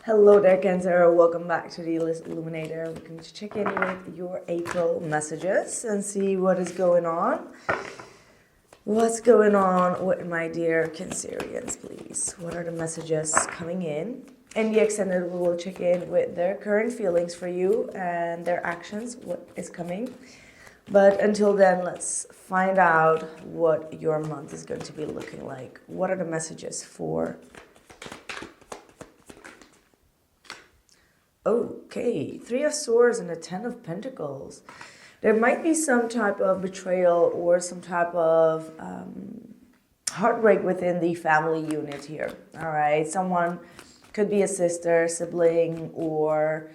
Hello there, Cancer. Welcome back to the Illest Illuminator. We're going to check in with your April messages and see what is going on. What's going on with my dear Cancerians, please? What are the messages coming in? And the extended will check in with their current feelings for you and their actions, what is coming. But until then, let's find out what your month is going to be looking like. What are the messages for? Okay, Three of Swords and the Ten of Pentacles. There might be some type of betrayal or some type of heartbreak within the family unit here. All right, someone could be a sister, sibling, or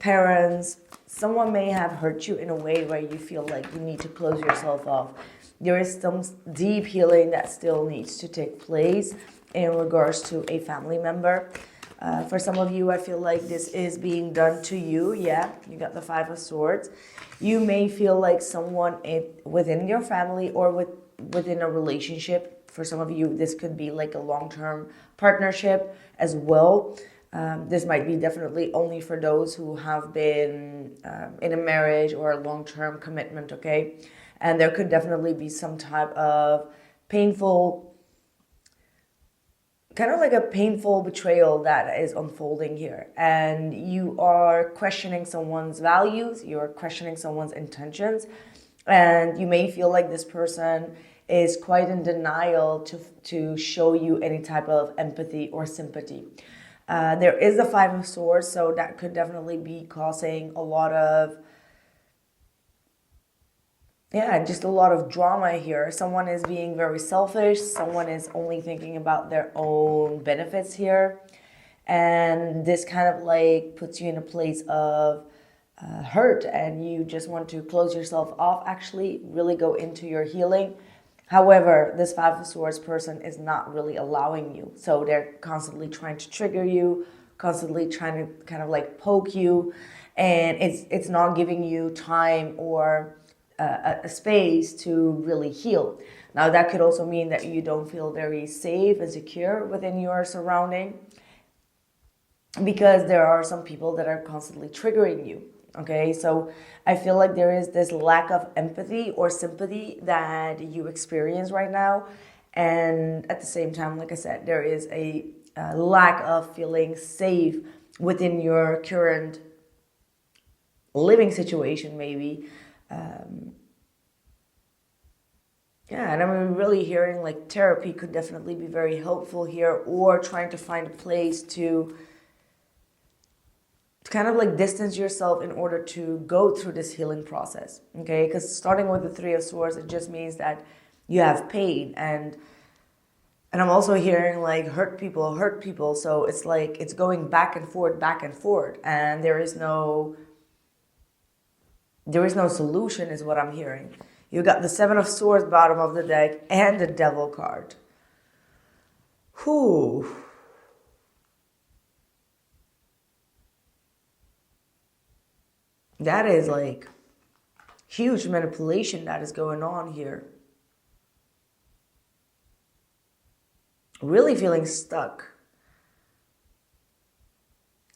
parents. Someone may have hurt you in a way where you feel like you need to close yourself off. There is some deep healing that still needs to take place in regards to a family member. For some of you, I feel like this is being done to you. Yeah, you got the Five of Swords. You may feel like someone within your family or within a relationship. For some of you, this could be like a long-term partnership as well. This might be definitely only for those who have been in a marriage or a long-term commitment, okay? And there could definitely be some type of painful, kind of like a painful betrayal that is unfolding here. And you are questioning someone's values, you're questioning someone's intentions, and you may feel like this person is quite in denial to show you any type of empathy or sympathy. There is the Five of Swords, so that could definitely be causing a lot of, just a lot of drama here. Someone is being very selfish. Someone is only thinking about their own benefits here. And this kind of like puts you in a place of hurt, and you just want to close yourself off, actually really go into your healing. However, this Five of Swords person is not really allowing you. So they're constantly trying to trigger you, constantly trying to kind of like poke you. And it's not giving you time or a space to really heal. Now, that could also mean that you don't feel very safe and secure within your surrounding, because there are some people that are constantly triggering you. Okay, so I feel like there is this lack of empathy or sympathy that you experience right now. And at the same time, like I said, there is a lack of feeling safe within your current living situation, maybe. And I'm really hearing like therapy could definitely be very helpful here, or trying to find a place to kind of like distance yourself in order to go through this healing process. Okay, because starting with the Three of Swords, it just means that you have pain, and I'm also hearing like hurt people. So it's like it's going back and forth, and there is no solution, is what I'm hearing. You got the Seven of Swords bottom of the deck and the Devil card. Whew. That is like huge manipulation that is going on here. Really feeling stuck.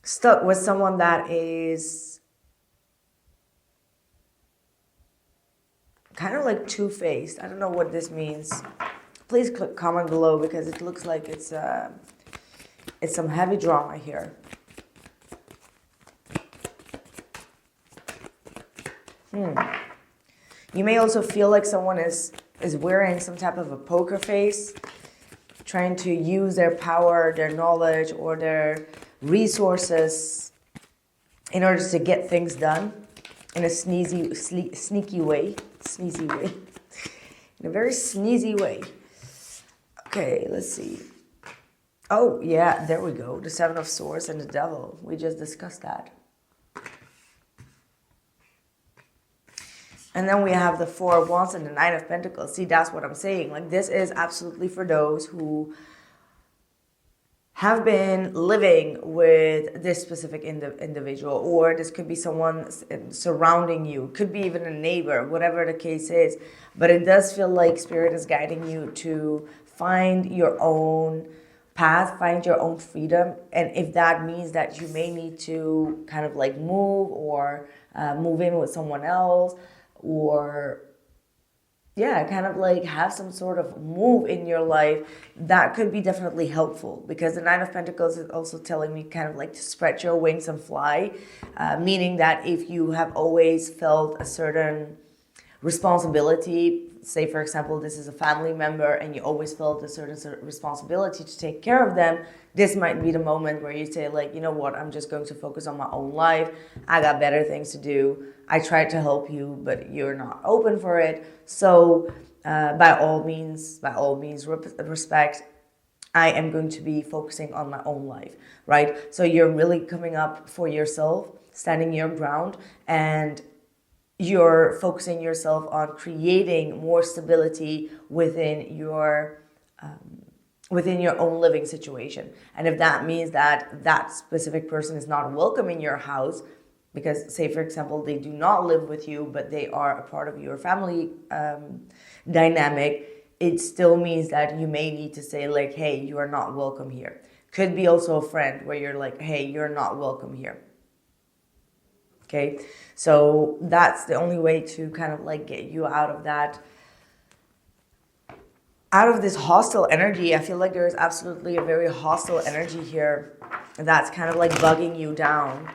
Stuck with someone that is kind of like two-faced. I don't know what this means. Please click comment below, because it looks like it's some heavy drama here. You may also feel like someone is wearing some type of a poker face, trying to use their power, their knowledge, or their resources in order to get things done in a sneaky way. In a very sneezy way. Okay, let's see. Oh, yeah, there we go. The Seven of Swords and the Devil. We just discussed that. And then we have the Four of Wands and the Nine of Pentacles. See, that's what I'm saying. Like, this is absolutely for those who have been living with this specific individual, or this could be someone surrounding you, could be even a neighbor, whatever the case is. But it does feel like Spirit is guiding you to find your own path, find your own freedom. And if that means that you may need to kind of like move or move in with someone else, or yeah, kind of like have some sort of move in your life, that could be definitely helpful, because the Nine of Pentacles is also telling me kind of like to spread your wings and fly, meaning that if you have always felt a certain responsibility, say for example this is a family member and you always felt a certain responsibility to take care of them, this might be the moment where you say like, you know what, I'm just going to focus on my own life. I got better things to do. I tried to help you, but you're not open for it. So by all means, respect. I am going to be focusing on my own life, right? So you're really coming up for yourself, standing your ground, and you're focusing yourself on creating more stability within your own living situation. And if that means that that specific person is not welcome in your house, because say for example they do not live with you but they are a part of your family dynamic, it still means that you may need to say like, hey, you are not welcome here. Could be also a friend where you're like, hey, you're not welcome here. Okay, so that's the only way to kind of like get you out of that, out of this hostile energy. I feel like there is absolutely a very hostile energy here that's kind of like bugging you down.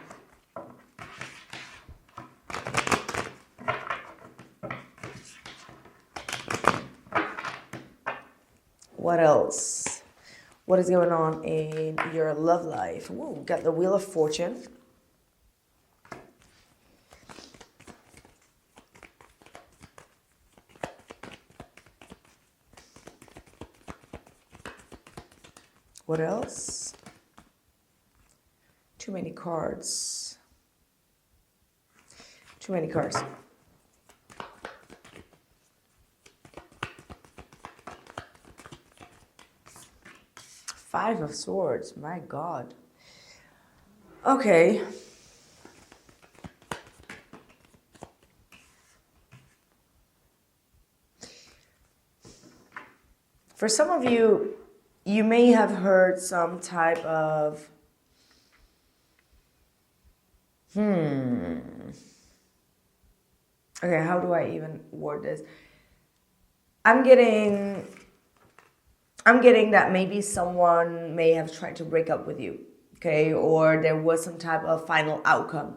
What else? What is going on in your love life? Ooh, got the Wheel of Fortune. What else? Too many cards. Too many cards. Five of Swords. My God. Okay. For some of you, you may have heard some type of, okay, how do I even word this? I'm getting that maybe someone may have tried to break up with you, okay? Or there was some type of final outcome.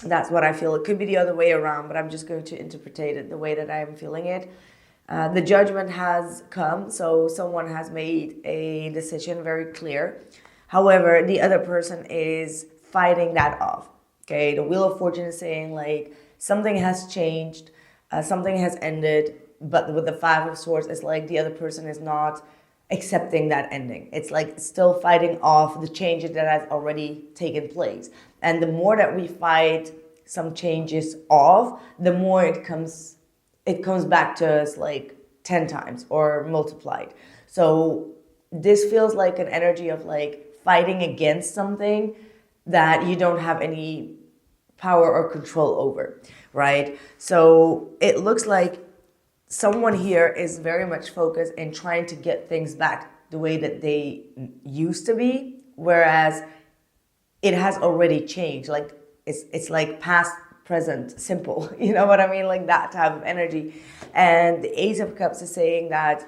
That's what I feel. It could be the other way around, but I'm just going to interpret it the way that I am feeling it. The judgment has come, so someone has made a decision very clear. However, the other person is fighting that off. Okay, the Wheel of Fortune is saying like something has changed, something has ended, but with the Five of Swords, it's like the other person is not accepting that ending. It's like still fighting off the changes that has already taken place. And the more that we fight some changes off, the more it comes back to us like 10 times or multiplied. So this feels like an energy of like fighting against something that you don't have any power or control over, right? So it looks like someone here is very much focused in trying to get things back the way that they used to be, whereas it has already changed. Like it's like past, present, simple. You know what I mean? Like that type of energy. And the Ace of Cups is saying that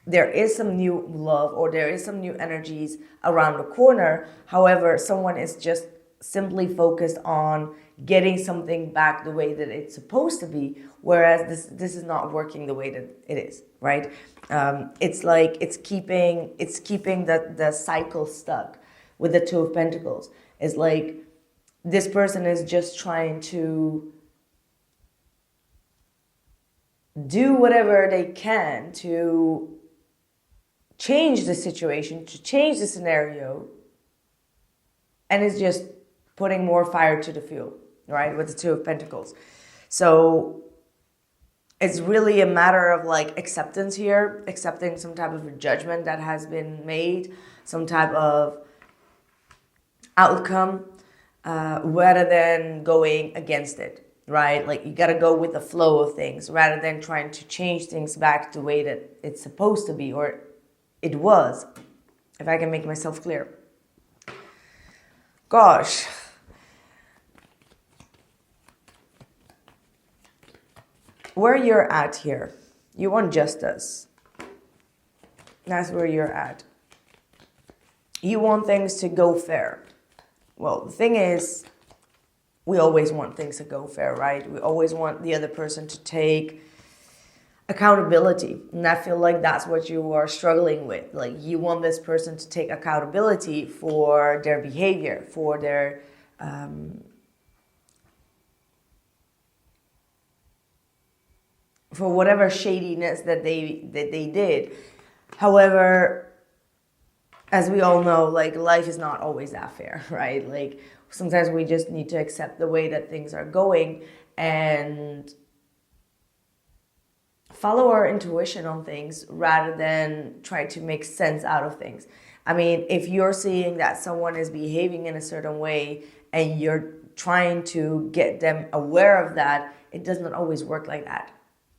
there is some new love or there is some new energies around the corner. However, someone is just simply focused on getting something back the way that it's supposed to be, whereas this is not working the way that it is, right? It's like it's keeping the cycle stuck with the Two of Pentacles. It's like this person is just trying to do whatever they can to change the situation, to change the scenario, and it's just putting more fire to the fuel, right, with the Two of Pentacles. So it's really a matter of like acceptance here, accepting some type of a judgment that has been made, some type of outcome, rather than going against it, right? Like you got to go with the flow of things rather than trying to change things back the way that it's supposed to be or it was. if I can make myself clear. Gosh. Where you're at here, you want justice. That's where you're at. You want things to go fair. Well, the thing is, we always want things to go fair, right? We always want the other person to take accountability. And I feel like that's what you are struggling with. Like, you want this person to take accountability for their behavior, for their for whatever shadiness that they did. However, as we all know, like, life is not always that fair, right? Like, sometimes we just need to accept the way that things are going and follow our intuition on things rather than try to make sense out of things. I mean, if you're seeing that someone is behaving in a certain way and you're trying to get them aware of that, it does not always work like that.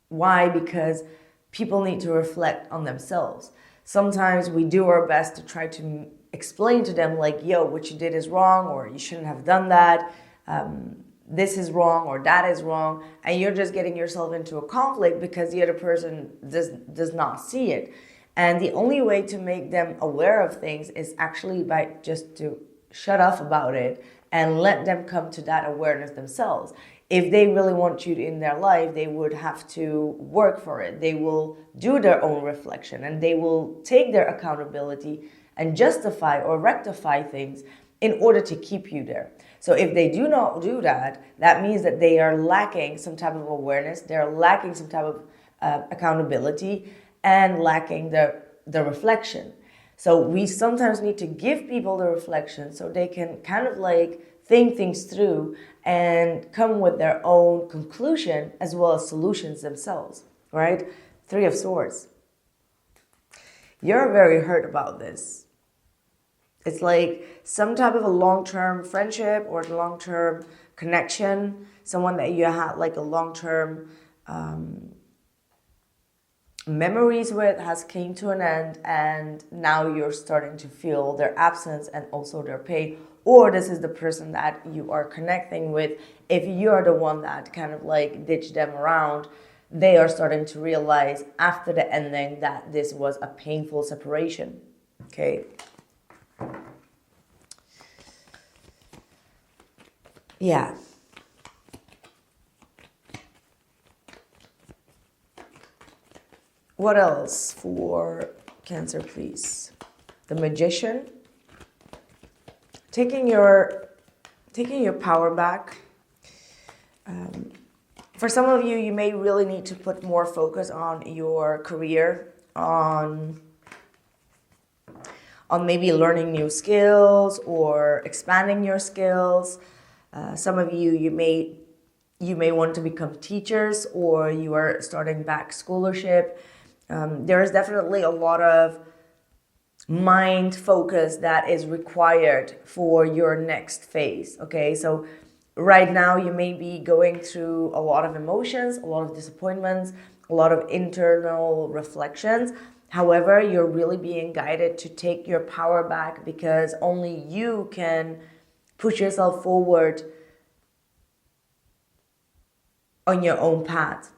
Why? Because people need to reflect on themselves. Sometimes we do our best to try to explain to them, like, yo, what you did is wrong, or you shouldn't have done that. This is wrong, or that is wrong. And you're just getting yourself into a conflict because the other person does not see it. And the only way to make them aware of things is actually by just to shut off about it and let them come to that awareness themselves. If they really want you in their life, they would have to work for it. They will do their own reflection and they will take their accountability and justify or rectify things in order to keep you there. So if they do not do that, that means that they are lacking some type of awareness, they're lacking some type of accountability, and lacking the reflection. So we sometimes need to give people the reflection so they can kind of like think things through and come with their own conclusion as well as solutions themselves, right? 3 of Swords. You're very hurt about this. It's like some type of a long-term friendship or long-term connection, someone that you had like a long-term memories with has came to an end, and now you're starting to feel their absence and also their pain. Or this is the person that you are connecting with. If you're the one that kind of like ditched them around, they are starting to realize after the ending that this was a painful separation. Okay. Yeah. What else for Cancer, please? The Magician. Taking your power back. For some of you, you may really need to put more focus on your career, on maybe learning new skills or expanding your skills. Some of you, you may want to become teachers, or you are starting back scholarship. There is definitely a lot of mind focus that is required for your next phase. Okay, so right now you may be going through a lot of emotions, a lot of disappointments, a lot of internal reflections. However, you're really being guided to take your power back, because only you can push yourself forward on your own path.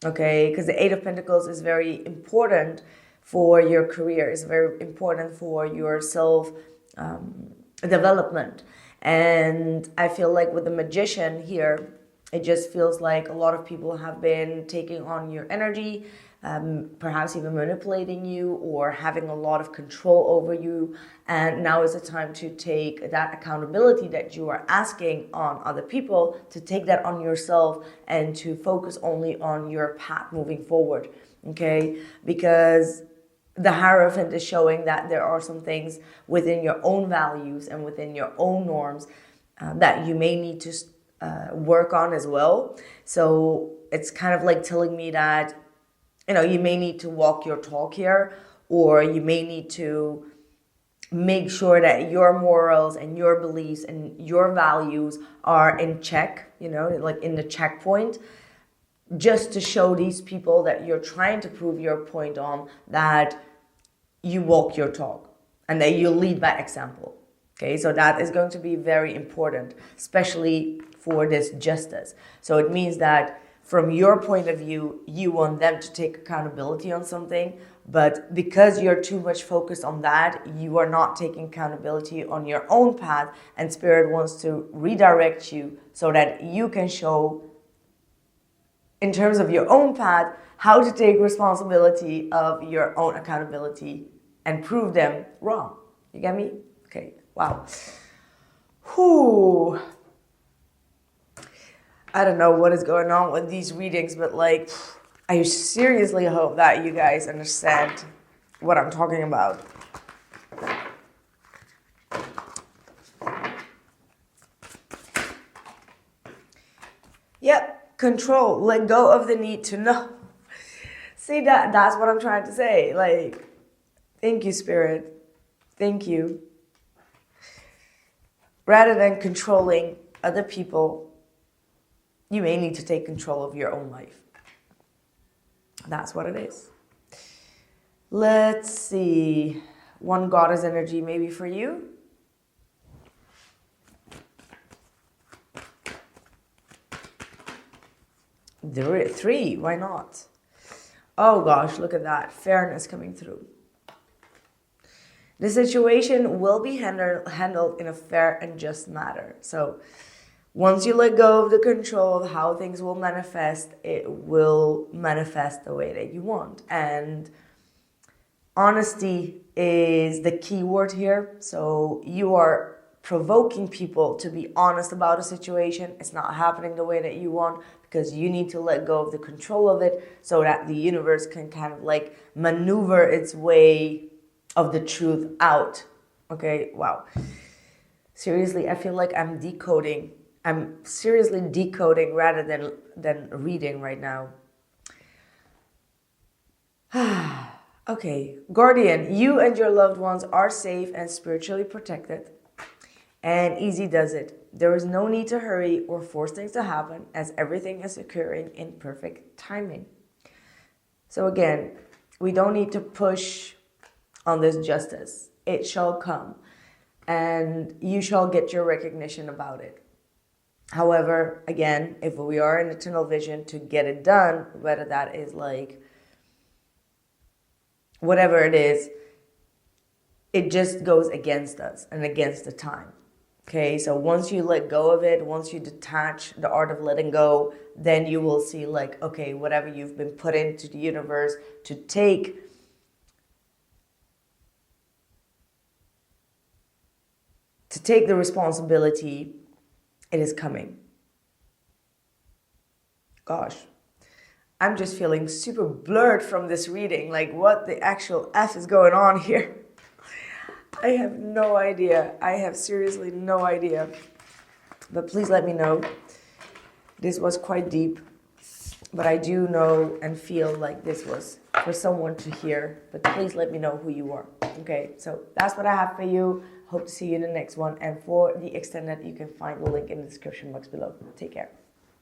Okay, because the 8 of Pentacles is very important for your career. It's very important for your self development. And I feel like with the Magician here, it just feels like a lot of people have been taking on your energy, perhaps even manipulating you or having a lot of control over you. And now is the time to take that accountability that you are asking on other people, to take that on yourself and to focus only on your path moving forward. Okay, because the Hierophant is showing that there are some things within your own values and within your own norms that you may need to work on as well. So it's kind of like telling me that, you know, you may need to walk your talk here, or you may need to make sure that your morals and your beliefs and your values are in check, you know, like in the checkpoint, just to show these people that you're trying to prove your point on that you walk your talk. and that you lead by example. Okay, so that is going to be very important, especially for this justice. So it means that from your point of view, you want them to take accountability on something, but because you're too much focused on that, you are not taking accountability on your own path, and Spirit wants to redirect you so that you can show, in terms of your own path, how to take responsibility of your own accountability and prove them wrong. You get me? Okay, wow. Whew. I don't know what is going on with these readings, but like, I seriously hope that you guys understand what I'm talking about. Yep, control, let go of the need to know. See, that's what I'm trying to say. Like, thank you, Spirit. Thank you. Rather than controlling other people, you may need to take control of your own life. That's what it is. Let's see. One goddess energy maybe for you. Three, why not? Oh gosh, look at that. Fairness coming through. The situation will be handled in a fair and just manner. So once you let go of the control of how things will manifest, it will manifest the way that you want. And honesty is the key word here. So you are provoking people to be honest about a situation. It's not happening the way that you want because you need to let go of the control of it so that the universe can kind of like maneuver its way of the truth out. Okay, wow. Seriously, I feel like I'm decoding. I'm seriously decoding rather than reading right now. Okay, Guardian, you and your loved ones are safe and spiritually protected. And easy does it. There is no need to hurry or force things to happen as everything is occurring in perfect timing. So again, we don't need to push on this justice. It shall come and you shall get your recognition about it. However, again, if we are in a tunnel vision to get it done, whether that is like whatever it is, it just goes against us and against the time. Okay, so once you let go of it, once you detach the art of letting go, then you will see like, okay, whatever you've been put into the universe to take the responsibility, it is coming. Gosh, I'm just feeling super blurred from this reading. Like what the actual F is going on here? I have no idea. I have seriously no idea. But please let me know. This was quite deep. But I do know and feel like this was for someone to hear. But please let me know who you are. Okay, so that's what I have for you. Hope to see you in the next one. And for the extended, you can find the link in the description box below. Take care.